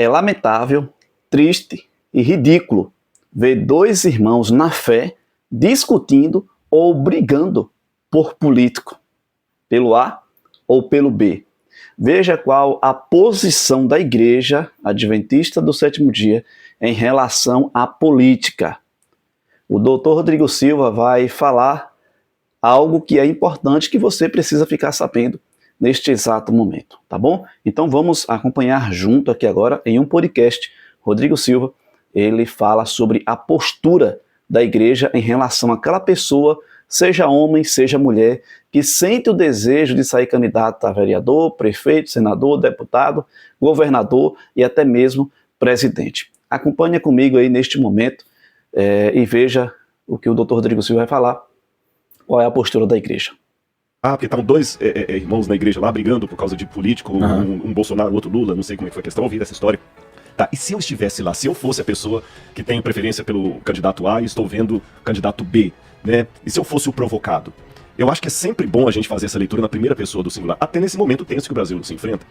É lamentável, triste e ridículo ver dois irmãos na fé discutindo ou brigando por político, pelo A ou pelo B. Veja qual a posição da Igreja Adventista do Sétimo Dia em relação à política. O doutor Rodrigo Silva vai falar algo que é importante que você precisa ficar sabendo neste exato momento, tá bom? Então vamos acompanhar junto aqui agora em um podcast. Rodrigo Silva, ele fala sobre a postura da igreja em relação àquela pessoa, seja homem, seja mulher, que sente o desejo de sair candidato a vereador, prefeito, senador, deputado, governador e até mesmo presidente. Acompanhe comigo aí neste momento e veja o que o doutor Rodrigo Silva vai falar, qual é a postura da igreja. Porque estavam dois irmãos na igreja lá brigando por causa de político, um Bolsonaro, outro Lula, não sei como é que foi a questão, ouvi dessa história. Tá, e se eu estivesse lá, se eu fosse a pessoa que tem preferência pelo candidato A e estou vendo o candidato B, né? E se eu fosse o provocado? Eu acho que é sempre bom a gente fazer essa leitura na primeira pessoa do singular, até nesse momento tenso que o Brasil se enfrenta.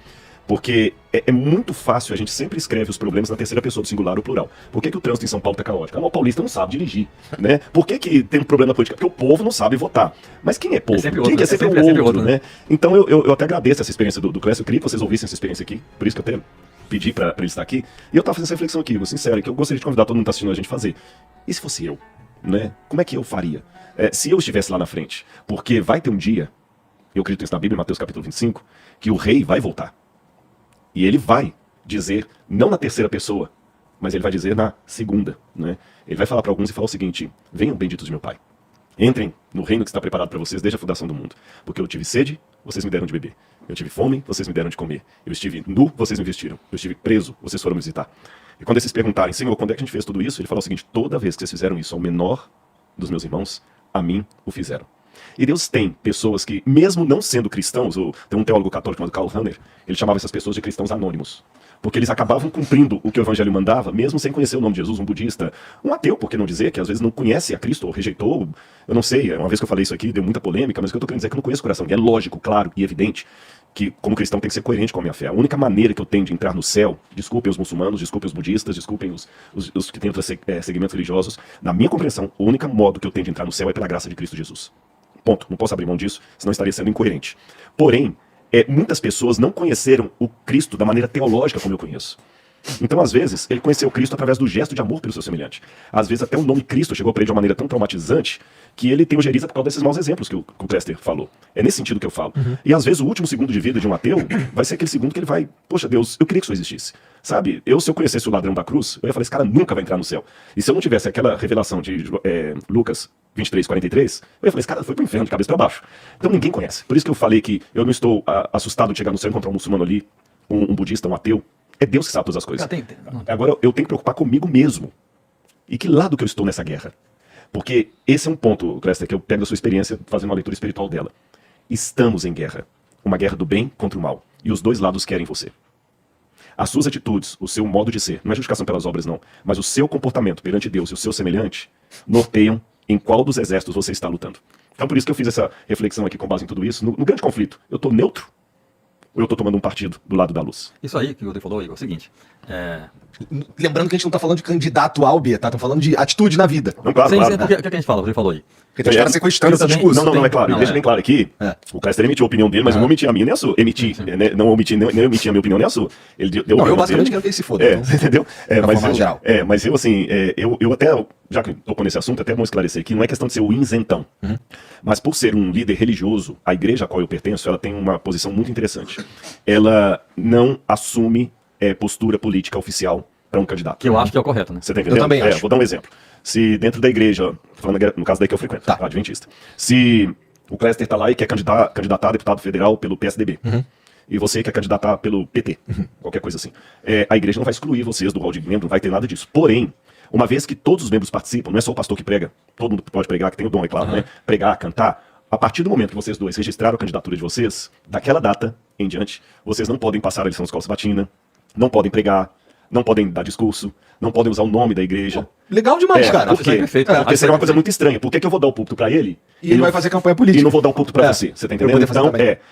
Porque é muito fácil, a gente sempre escreve os problemas na terceira pessoa do singular ou plural. Por que o trânsito em São Paulo tá caótico? O paulista não sabe dirigir, né? Por que tem um problema na política? Porque o povo não sabe votar. Mas quem é povo? Quem é sempre o outro, né? Então eu até agradeço essa experiência do Clécio. Eu queria que vocês ouvissem essa experiência aqui, por isso que eu até pedi pra ele estar aqui. E eu tava fazendo essa reflexão aqui, sincero, que eu gostaria de convidar todo mundo que tá assistindo a gente a fazer. E se fosse eu, né? Como é que eu faria? Se eu estivesse lá na frente? Porque vai ter um dia, eu acredito isso na Bíblia, Mateus capítulo 25, que o rei vai voltar. E ele vai dizer, não na terceira pessoa, mas ele vai dizer na segunda, né? Ele vai falar para alguns e falar o seguinte: venham benditos de meu Pai, entrem no reino que está preparado para vocês desde a fundação do mundo. Porque eu tive sede, vocês me deram de beber. Eu tive fome, vocês me deram de comer. Eu estive nu, vocês me vestiram. Eu estive preso, vocês foram me visitar. E quando eles perguntarem, Senhor, quando é que a gente fez tudo isso? Ele fala o seguinte: toda vez que vocês fizeram isso ao menor dos meus irmãos, a mim o fizeram. E Deus tem pessoas que, mesmo não sendo cristãos, tem um teólogo católico chamado Karl Rahner, ele chamava essas pessoas de cristãos anônimos. Porque eles acabavam cumprindo o que o evangelho mandava, mesmo sem conhecer o nome de Jesus, um budista, um ateu, por que não dizer, que às vezes não conhece a Cristo ou rejeitou, eu não sei, uma vez que eu falei isso aqui, deu muita polêmica, mas o que eu tô querendo dizer é que eu não conheço o coração. E é lógico, claro e evidente que, como cristão, tem que ser coerente com a minha fé. A única maneira que eu tenho de entrar no céu, desculpem os muçulmanos, desculpem os budistas, desculpem os que têm outros segmentos religiosos, na minha compreensão, o único modo que eu tenho de entrar no céu é pela graça de Cristo Jesus. Ponto. Não posso abrir mão disso, senão estaria sendo incoerente. Porém, muitas pessoas não conheceram o Cristo da maneira teológica como eu conheço. Então, às vezes, ele conheceu o Cristo através do gesto de amor pelo seu semelhante. Às vezes, até o nome Cristo chegou para ele de uma maneira tão traumatizante que ele teogeriza por causa desses maus exemplos que o Clécio falou. É nesse sentido que eu falo. E às vezes, o último segundo de vida de um ateu vai ser aquele segundo que ele vai: poxa Deus, eu queria que isso existisse. Sabe, se eu conhecesse o ladrão da cruz, eu ia falar: esse cara nunca vai entrar no céu. E se eu não tivesse aquela revelação de Lucas 23:43, eu ia falar: esse cara foi pro inferno de cabeça para baixo. Então ninguém conhece. Por isso que eu falei que eu não estou assustado de chegar no céu e encontrar um muçulmano ali, um budista, um ateu. É Deus que sabe todas as coisas. Agora eu tenho que preocupar comigo mesmo. E que lado que eu estou nessa guerra? Porque esse é um ponto, Clécio, que eu pego da sua experiência fazendo uma leitura espiritual dela. Estamos em guerra. Uma guerra do bem contra o mal. E os dois lados querem você. As suas atitudes, o seu modo de ser, não é justificação pelas obras não, mas o seu comportamento perante Deus e o seu semelhante norteiam em qual dos exércitos você está lutando. Então por isso que eu fiz essa reflexão aqui com base em tudo isso. No grande conflito, eu estou neutro ou eu estou tomando um partido do lado da luz? Isso aí que o Rodrigo falou, Igor, é o seguinte. Lembrando que a gente não está falando de candidato A ou B, tá? Estamos falando de atitude na vida. Não, claro, claro. O que a gente fala? O Rodrigo falou aí. Porque tem os caras sequestrando esse discurso. Não, é claro. Deixa bem claro aqui. O Clécio emitiu a opinião dele, mas eu não omiti a minha nem a sua. Não omiti nem eu omiti a minha opinião nem a sua. Ele deu eu basicamente quero que ele se foda. Entendeu? Mas eu assim, eu até, já que tocou nesse assunto, até é bom esclarecer aqui, não é questão de ser o isentão. Mas por ser um líder religioso, a igreja a qual eu pertenço, ela tem uma posição muito interessante. Ela não assume postura política oficial para um candidato. Que eu acho que é o correto, né? Você tá entendendo? Eu também acho. Vou dar um exemplo. Se dentro da igreja, falando no caso daí que eu frequento, a adventista, se o Clécio tá lá e quer candidatar a deputado federal pelo PSDB, e você quer candidatar pelo PT, qualquer coisa assim, a igreja não vai excluir vocês do rol de membro, não vai ter nada disso. Porém, uma vez que todos os membros participam, não é só o pastor que prega, todo mundo pode pregar, que tem o dom, é claro, né? Pregar, cantar. A partir do momento que vocês dois registraram a candidatura de vocês, daquela data em diante, vocês não podem passar a lição da escola sabatina, não podem pregar, não podem dar discurso, não podem usar o nome da igreja. Legal demais, cara. Por quê? Porque seria uma coisa muito estranha. Por que eu vou dar o púlpito para ele? E ele vai fazer campanha política. E não vou dar o púlpito para você. Você tá entendendo?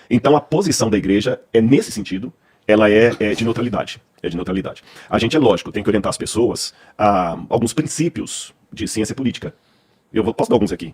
Então a posição da igreja é nesse sentido. ela é de neutralidade. É de neutralidade. A gente, é lógico, tem que orientar as pessoas a alguns princípios de ciência política. Posso dar alguns aqui.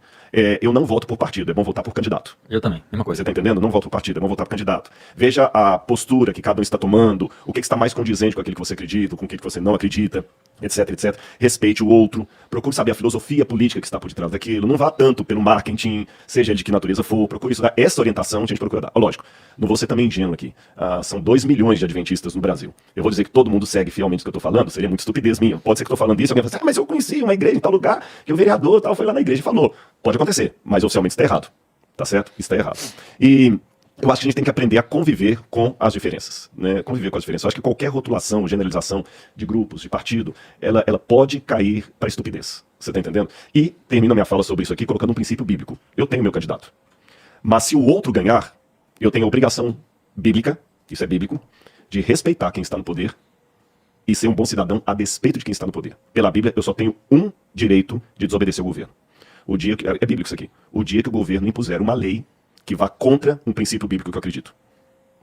Eu não voto por partido, é bom votar por candidato. Eu também, mesma coisa. Você está entendendo? Não voto por partido, é bom votar por candidato. Veja a postura que cada um está tomando, o que está mais condizente com aquilo que você acredita, com o que você não acredita, etc, etc. Respeite o outro, procure saber a filosofia política que está por detrás daquilo, não vá tanto pelo marketing, seja de que natureza for, procure estudar essa orientação, a gente procura dar. Lógico, não vou ser também ingênuo aqui. São 2 milhões de adventistas no Brasil. Eu vou dizer que todo mundo segue fielmente o que eu estou falando, seria muito estupidez minha. Pode ser que eu estou falando isso, alguém vai falar assim, mas eu conheci uma igreja em tal lugar, que o vereador tal foi lá na igreja e falou. Pode acontecer, mas oficialmente está errado. Tá certo? Isso está errado. E eu acho que a gente tem que aprender a conviver com as diferenças. Né? Conviver com as diferenças. Eu acho que qualquer rotulação, generalização de grupos, de partido, ela pode cair para estupidez. Você está entendendo? E termino a minha fala sobre isso aqui colocando um princípio bíblico. Eu tenho meu candidato. Mas se o outro ganhar, eu tenho a obrigação bíblica, isso é bíblico, de respeitar quem está no poder e ser um bom cidadão a despeito de quem está no poder. Pela Bíblia, eu só tenho um direito de desobedecer ao governo. O dia que, é bíblico isso aqui. O dia que o governo impuser uma lei que vá contra um princípio bíblico que eu acredito.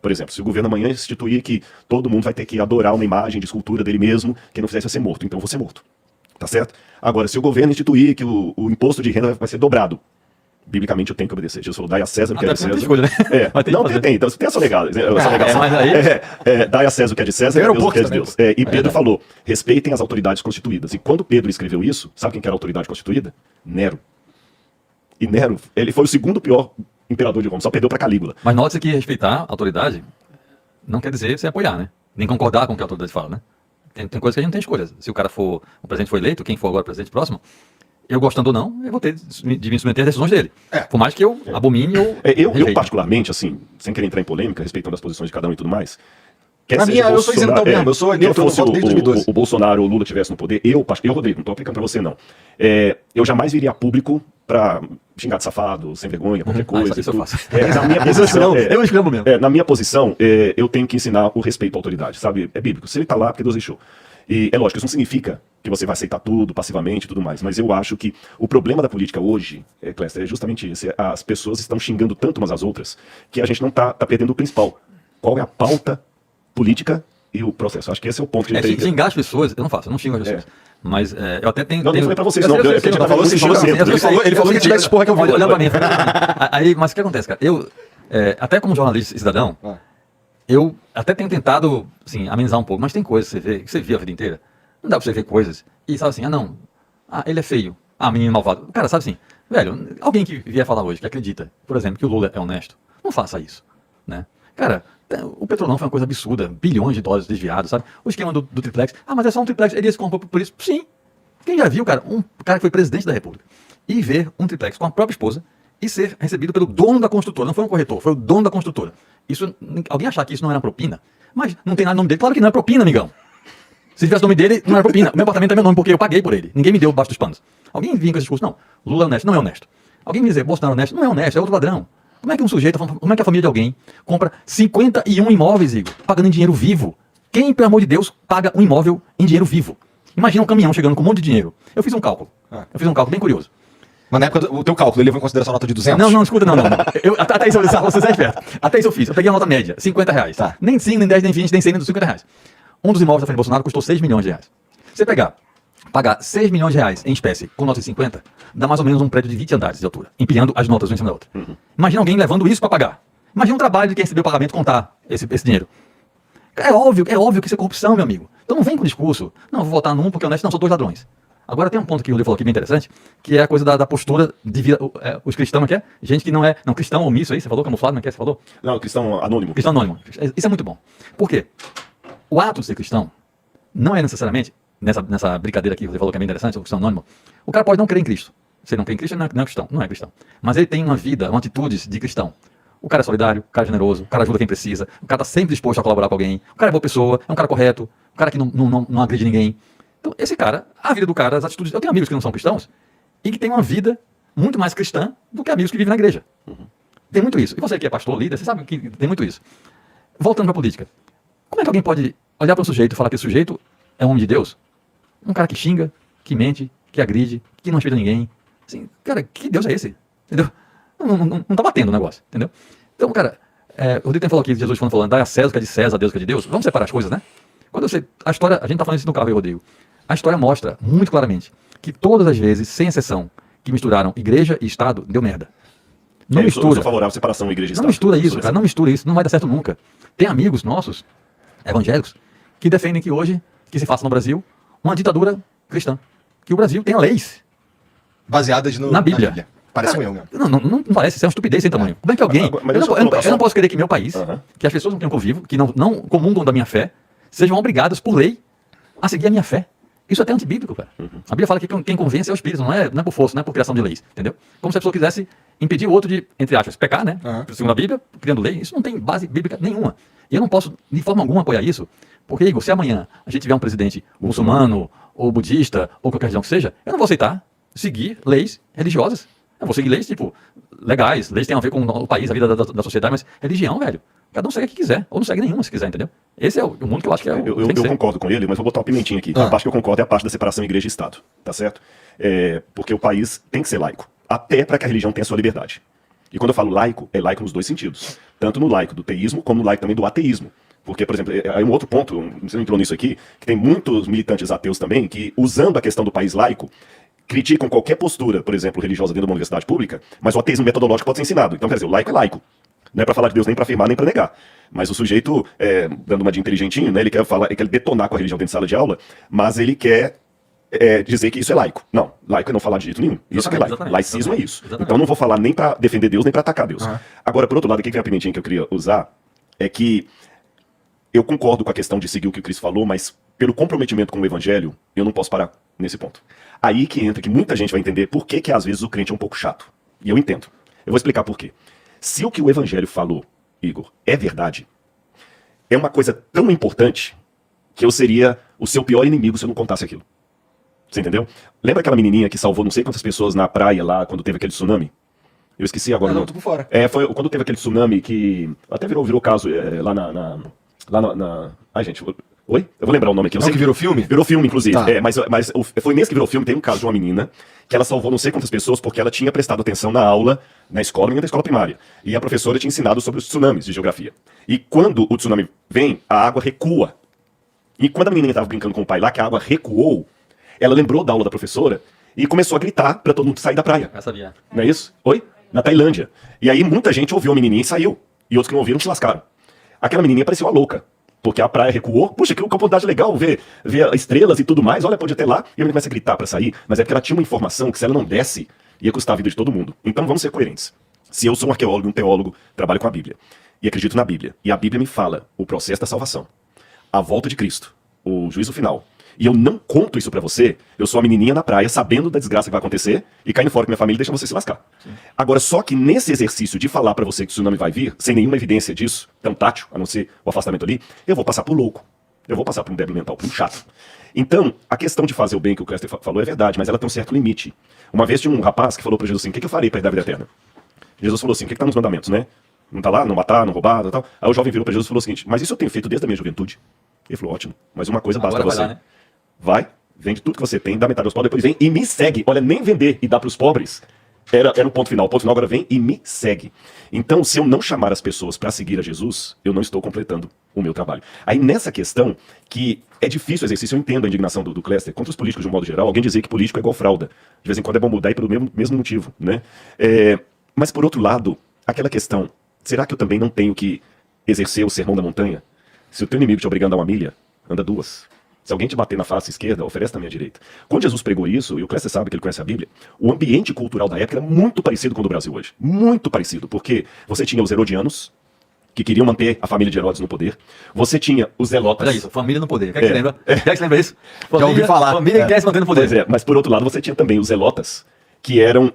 Por exemplo, se o governo amanhã instituir que todo mundo vai ter que adorar uma imagem de escultura dele mesmo, quem não fizer isso vai ser morto, então eu vou ser morto. Tá certo? Agora, se o governo instituir que o imposto de renda vai ser dobrado, biblicamente eu tenho que obedecer. Jesus falou, dai a César o que é de César. Escolha, né? Tem. Então você tem a sonegação. Mas aí... Dai a César o que é de César e a Deus o que é de Deus. E Pedro falou, respeitem as autoridades constituídas. E quando Pedro escreveu isso, sabe quem que era a autoridade constituída? Nero. E Nero, ele foi o segundo pior imperador de Roma, só perdeu para Calígula. Mas note que respeitar a autoridade não quer dizer você apoiar, né? Nem concordar com o que a autoridade fala, né? Tem coisas que a gente não tem escolha. Se o presidente foi eleito, quem for agora presidente próximo, eu gostando ou não, eu vou ter de me submeter às decisões dele. Por mais que eu abomine ou eu particularmente, assim, sem querer entrar em polêmica, respeitando as posições de cada um e tudo mais, na minha, eu sou isentão mesmo, eu sou neutro, eu não voto desde 2012. O Bolsonaro ou o Lula tivesse no poder, eu Rodrigo, não tô aplicando pra você não. Eu jamais viria a público pra xingar de safado, sem vergonha, qualquer coisa. Isso eu faço. Na minha posição, eu escrevo mesmo. Na minha posição, eu tenho que ensinar o respeito à autoridade, sabe? É bíblico. Se ele tá lá, porque Deus deixou. E é lógico, isso não significa que você vai aceitar tudo passivamente e tudo mais, mas eu acho que o problema da política hoje, Cléster, é justamente esse. As pessoas estão xingando tanto umas às outras que a gente não tá perdendo o principal. Qual é a pauta política e o processo? Acho que esse é o ponto que a gente tem que... Xingar as pessoas, eu não faço, eu não xingo as pessoas. Mas eu até tenho... Não falei pra vocês, não. A gente tá falando assim, ele falou que te dá esse porra que eu vi. Olhando pra mim. Aí, mas o que acontece, cara? Até como jornalista e cidadão, eu até tenho tentado, assim, amenizar um pouco, mas tem coisas que você vê a vida inteira. Não dá pra você ver coisas e sabe assim, ele é feio. Menino malvado. Cara, sabe assim, velho, alguém que vier falar hoje, que acredita, por exemplo, que o Lula é honesto, não faça isso, né? Cara, o Petrolão foi uma coisa absurda, bilhões de dólares desviados, sabe? O esquema do triplex, mas é só um triplex, ele ia se corromper por isso? Sim. Quem já viu, cara, um cara que foi presidente da República e ver um triplex com a própria esposa e ser recebido pelo dono da construtora, não foi um corretor, foi o dono da construtora. Isso, alguém achar que isso não era propina, mas não tem nada no nome dele, claro que não é propina, amigão. Se tivesse o nome dele, não era propina. O meu apartamento é meu nome porque eu paguei por ele. Ninguém me deu debaixo dos panos. Alguém vinha com esse discurso, não, Lula é honesto, não é honesto. Alguém me dizer, Bolsonaro é honesto, não é honesto, é outro ladrão. Como é que um sujeito, como é que a família de alguém compra 51 imóveis, Igor, pagando em dinheiro vivo? Quem, pelo amor de Deus, paga um imóvel em dinheiro vivo? Imagina um caminhão chegando com um monte de dinheiro. Eu fiz um cálculo. Eu fiz um cálculo bem curioso. Mas na época, o teu cálculo, ele levou em consideração a nota de 200? Não, escuta, não. Até isso, você é esperto. Até isso eu fiz. Eu peguei a nota média, R$50. Tá. Nem 5, nem 10, nem 20, nem 100, nem dos R$50. Um dos imóveis da frente do Bolsonaro custou R$6 milhões. Você pagar R$6 milhões em espécie com nota de 50, dá mais ou menos um prédio de 20 andares de altura, empilhando as notas uma em cima da outra. Imagina alguém levando isso para pagar. Imagina um trabalho de quem recebeu o pagamento contar esse dinheiro. É óbvio que isso é corrupção, meu amigo. Então não vem com discurso. Não, vou votar num porque é honesto, não, são dois ladrões. Agora tem um ponto que o Lê falou aqui bem interessante, que é a coisa da postura de vida. Os cristãos aqui gente que não é. Não, cristão omisso aí, você falou, camuflado, não é que você falou? Não, cristão anônimo. Cristão anônimo. Isso é muito bom. Por quê? O ato de ser cristão não é necessariamente, nessa brincadeira aqui, você falou que é bem interessante, o cristão anônimo, o cara pode não crer em Cristo. Se ele não crê em Cristo, ele não é cristão. Não é cristão. Mas ele tem uma vida, uma atitudes de cristão. O cara é solidário, o cara é generoso, o cara ajuda quem precisa, o cara está sempre disposto a colaborar com alguém, o cara é boa pessoa, é um cara correto, o cara que não agride ninguém. Então, esse cara, a vida do cara, as atitudes... Eu tenho amigos que não são cristãos e que têm uma vida muito mais cristã do que amigos que vivem na igreja. Tem muito isso. E você que é pastor, líder, você sabe que tem muito isso. Voltando para a política. Como é que alguém pode olhar para um sujeito e falar que esse sujeito é um homem de Deus? Um cara que xinga, que mente, que agride, que não respeita ninguém. Assim, cara, que Deus é esse? Entendeu? Não tá batendo o negócio, entendeu? Então, cara, O Rodrigo falou aqui, Jesus falando, dá a César o que é de César, a Deus o que é de Deus. Vamos separar as coisas, né? Quando você, a história, a gente tá falando isso no carro, Rodrigo. A história mostra muito claramente que todas as vezes, sem exceção, que misturaram igreja e Estado, deu merda. Não mistura. Eu sou favorável à separação igreja e Estado. Não mistura isso, cara. Não mistura isso. Não vai dar certo nunca. Tem amigos nossos, evangélicos, que defendem que hoje, que se faça no Brasil, uma ditadura cristã. Que o Brasil tenha leis. Baseadas Na Bíblia. Parece um Cara, erro, né? não parece, isso é uma estupidez sem tamanho. Como é que alguém... Mas eu não posso querer que meu país, que as pessoas com quem eu convivo, que não comungam da minha fé, sejam obrigadas por lei a seguir a minha fé. Isso é até antibíblico, cara. A Bíblia fala que quem convence é o Espírito, não é por força, não é por criação de leis, entendeu? Como se a pessoa quisesse impedir o outro de, entre aspas, pecar, né? Segundo a Bíblia, criando lei. Isso não tem base bíblica nenhuma. E eu não posso, de forma alguma, apoiar isso, porque, Igor, se amanhã a gente tiver um presidente muçulmano, ou budista, ou qualquer religião que seja, eu não vou aceitar seguir leis religiosas. Eu vou seguir leis, tipo, legais, leis que têm a ver com o país, a vida da sociedade, mas religião, velho, cada um segue a que quiser, ou não segue nenhuma se quiser, entendeu? Esse é o mundo que eu acho que é o Eu concordo com ele, mas vou botar uma pimentinha aqui. A parte que eu concordo é a parte da separação igreja e Estado, tá certo? Porque o país tem que ser laico, até para que a religião tenha sua liberdade. E quando eu falo laico, é laico nos dois sentidos. Tanto no laico do teísmo, como no laico também do ateísmo. Porque, por exemplo, aí um outro ponto, você entrou nisso aqui, que tem muitos militantes ateus também, que usando a questão do país laico, criticam qualquer postura, por exemplo, religiosa dentro de uma universidade pública, mas o ateísmo metodológico pode ser ensinado. Então, quer dizer, o laico é laico. Não é para falar de Deus nem para afirmar nem para negar. Mas o sujeito, dando uma de inteligentinho, né, ele quer detonar com a religião dentro de sala de aula, mas ele quer dizer que isso é laico. Não, laico é não falar de jeito nenhum. Isso que é laico. Laicismo é isso. Então não vou falar nem para defender Deus, nem para atacar Deus. Agora, por outro lado, aqui que vem a pimentinha que eu queria usar, é que eu concordo com a questão de seguir o que o Cris falou, mas pelo comprometimento com o evangelho, eu não posso parar nesse ponto. Aí que entra que muita gente vai entender por que às vezes o crente é um pouco chato. E eu entendo. Eu vou explicar por quê. Se o que o evangelho falou, Igor, é verdade, é uma coisa tão importante que eu seria o seu pior inimigo se eu não contasse aquilo. Você entendeu? Lembra aquela menininha que salvou não sei quantas pessoas na praia lá quando teve aquele tsunami? Eu esqueci agora. Não, tô por fora. Foi quando teve aquele tsunami que até virou caso lá na... Ai, gente, oi? Eu vou lembrar o nome aqui. Eu Não, sei que virou filme? Virou filme, inclusive. Tá. Mas foi nesse que virou filme, tem um caso de uma menina que ela salvou não sei quantas pessoas porque ela tinha prestado atenção na aula, na escola, da escola primária. E a professora tinha ensinado sobre os tsunamis de geografia. E quando o tsunami vem, a água recua. E quando a menininha estava brincando com o pai lá, que a água recuou, ela lembrou da aula da professora e começou a gritar para todo mundo sair da praia. Eu sabia. Não é isso? Oi? Na Tailândia. E aí muita gente ouviu a menininha e saiu. E outros que não ouviram se lascaram. Aquela menininha parecia uma louca. Porque a praia recuou. Puxa, que oportunidade legal ver estrelas e tudo mais. Olha, pode até lá. E a menina começa a gritar pra sair. Mas é porque ela tinha uma informação que se ela não desse, ia custar a vida de todo mundo. Então vamos ser coerentes. Se eu sou um arqueólogo, um teólogo, trabalho com a Bíblia. E acredito na Bíblia. E a Bíblia me fala o processo da salvação. A volta de Cristo. O juízo final. E eu não conto isso pra você, eu sou a menininha na praia, sabendo da desgraça que vai acontecer, e caindo fora com minha família e deixa você se lascar. Sim. Agora, só que nesse exercício de falar pra você que o tsunami vai vir, sem nenhuma evidência disso, tão tátil, a não ser o afastamento ali, eu vou passar por louco. Eu vou passar por um débil mental, por um chato. Então, a questão de fazer o bem que o Cléster falou é verdade, mas ela tem um certo limite. Uma vez tinha um rapaz que falou pra Jesus assim, o que eu farei pra herdar a vida eterna? Jesus falou assim, o que tá nos mandamentos, né? Não tá lá, não matar, não roubar, tal. Aí o jovem virou pra Jesus e falou o seguinte, mas isso eu tenho feito desde a minha juventude. Ele falou, ótimo, mas uma coisa basta pra você. Né? Vai, vende tudo que você tem, dá metade aos pobres, depois vem e me segue. Olha, nem vender e dar pros pobres era o ponto final. O ponto final agora vem e me segue. Então, se eu não chamar as pessoas para seguir a Jesus, eu não estou completando o meu trabalho. Aí, nessa questão, que é difícil o exercício, eu entendo a indignação do Cléster contra os políticos de um modo geral. Alguém dizer que político é igual fralda. De vez em quando é bom mudar e pelo mesmo motivo, né? Mas, por outro lado, aquela questão, será que eu também não tenho que exercer o sermão da montanha? Se o teu inimigo te obrigar a andar uma milha, anda 2. Se alguém te bater na face esquerda, oferece também a direita. Quando Jesus pregou isso, e o Cléster sabe que ele conhece a Bíblia, o ambiente cultural da época era muito parecido com o do Brasil hoje. Muito parecido, porque você tinha os herodianos, que queriam manter a família de Herodes no poder. Você tinha os zelotas. Olha isso, família no poder. Quer que você lembra? Quer que você lembra isso? Já ouvi falar. Família quer se manter no poder. Pois é, mas por outro lado você tinha também os zelotas, que eram...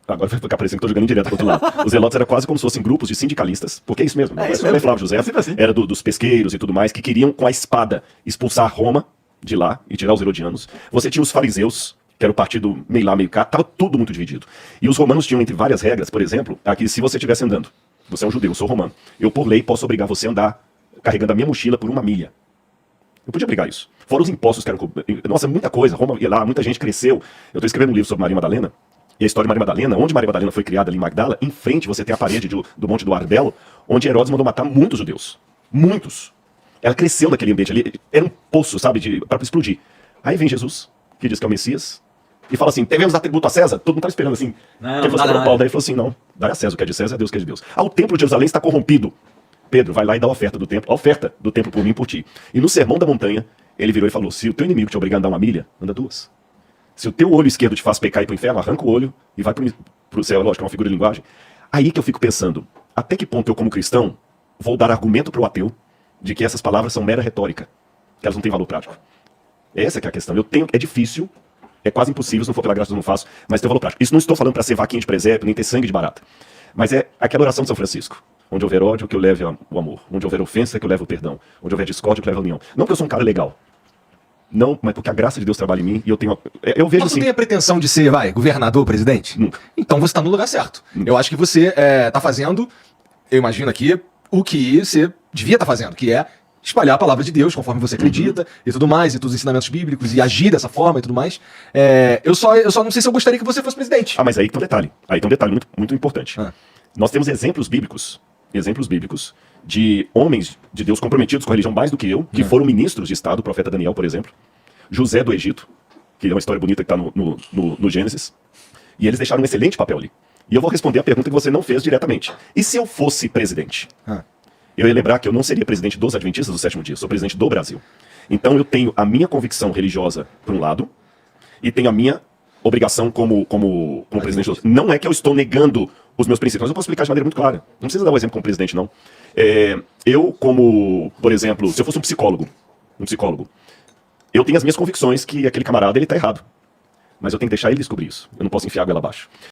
Agora vai ficar parecendo que estou jogando direto para outro lado. Os zelotas eram quase como se fossem grupos de sindicalistas, porque é isso mesmo. É isso mesmo. Flávio José Assim. era dos pesqueiros e tudo mais, que queriam com a espada expulsar Roma de lá e tirar os herodianos. Você tinha os fariseus, que era o partido meio lá, meio cá, estava tudo muito dividido. E os romanos tinham, entre várias regras, por exemplo, aqui se você estivesse andando, você é um judeu, eu sou romano, eu por lei posso obrigar você a andar carregando a minha mochila por 1 milha. Eu podia obrigar isso. Fora os impostos que eram... Nossa, muita coisa. Roma ia lá, muita gente cresceu. Eu estou escrevendo um livro sobre Maria Madalena. E a história de Maria Madalena, onde Maria Madalena foi criada ali em Magdala, em frente você tem a parede do Monte do Arbelo, onde Herodes mandou matar muitos judeus. Muitos. Ela cresceu naquele ambiente ali, era um poço, sabe, para explodir. Aí vem Jesus, que diz que é o Messias, e fala assim, devemos dar tributo a César? Todo mundo tá esperando assim. Não, que ele fosse para Paulo, daí ele falou assim, não, dá a César o que é de César, a Deus o que é de Deus. Ah, o templo de Jerusalém está corrompido. Pedro, vai lá e dá a oferta do templo por mim e por ti. E no Sermão da Montanha, ele virou e falou, se o teu inimigo te obrigar a andar 1 milha, anda 2. Se o teu olho esquerdo te faz pecar e ir pro inferno, arranca o olho e vai pro céu. Lógico, é uma figura de linguagem. Aí que eu fico pensando, até que ponto eu como cristão vou dar argumento pro ateu de que essas palavras são mera retórica, que elas não têm valor prático. Essa que é a questão. É difícil, é quase impossível, se não for pela graça eu não faço, mas tem valor prático. Isso não estou falando para ser vaquinha de presépio, nem ter sangue de barata. Mas é aquela oração de São Francisco. Onde houver ódio, que eu leve o amor. Onde houver ofensa, que eu leve o perdão. Onde houver discórdia, que eu leve a união. Não porque eu sou um cara legal. Não, mas porque a graça de Deus trabalha em mim e eu tenho... Eu vejo Mas tu assim... tem a pretensão de ser, governador, presidente? Nunca. Então você tá no lugar certo. Eu acho que você tá fazendo, eu imagino aqui, o que você devia estar fazendo, que é espalhar a palavra de Deus conforme você acredita e tudo mais, e todos os ensinamentos bíblicos, e agir dessa forma e tudo mais. Eu só não sei se eu gostaria que você fosse presidente. Ah, mas aí tem um detalhe. Aí tem um detalhe muito, muito importante. Nós temos exemplos bíblicos de homens de Deus comprometidos com a religião mais do que eu, que foram ministros de Estado, o profeta Daniel, por exemplo, José do Egito, que é uma história bonita que está no Gênesis, e eles deixaram um excelente papel ali. E eu vou responder a pergunta que você não fez diretamente. E se eu fosse presidente? Eu ia lembrar que eu não seria presidente dos Adventistas do Sétimo Dia, sou presidente do Brasil. Então eu tenho a minha convicção religiosa, por um lado, e tenho a minha obrigação como presidente do... Não é que eu estou negando os meus princípios, mas eu posso explicar de maneira muito clara. Não precisa dar um exemplo como presidente, não. Eu, como, por exemplo, se eu fosse um psicólogo, eu tenho as minhas convicções que aquele camarada, ele tá errado. Mas eu tenho que deixar ele descobrir isso. Eu não posso enfiar a goela abaixo.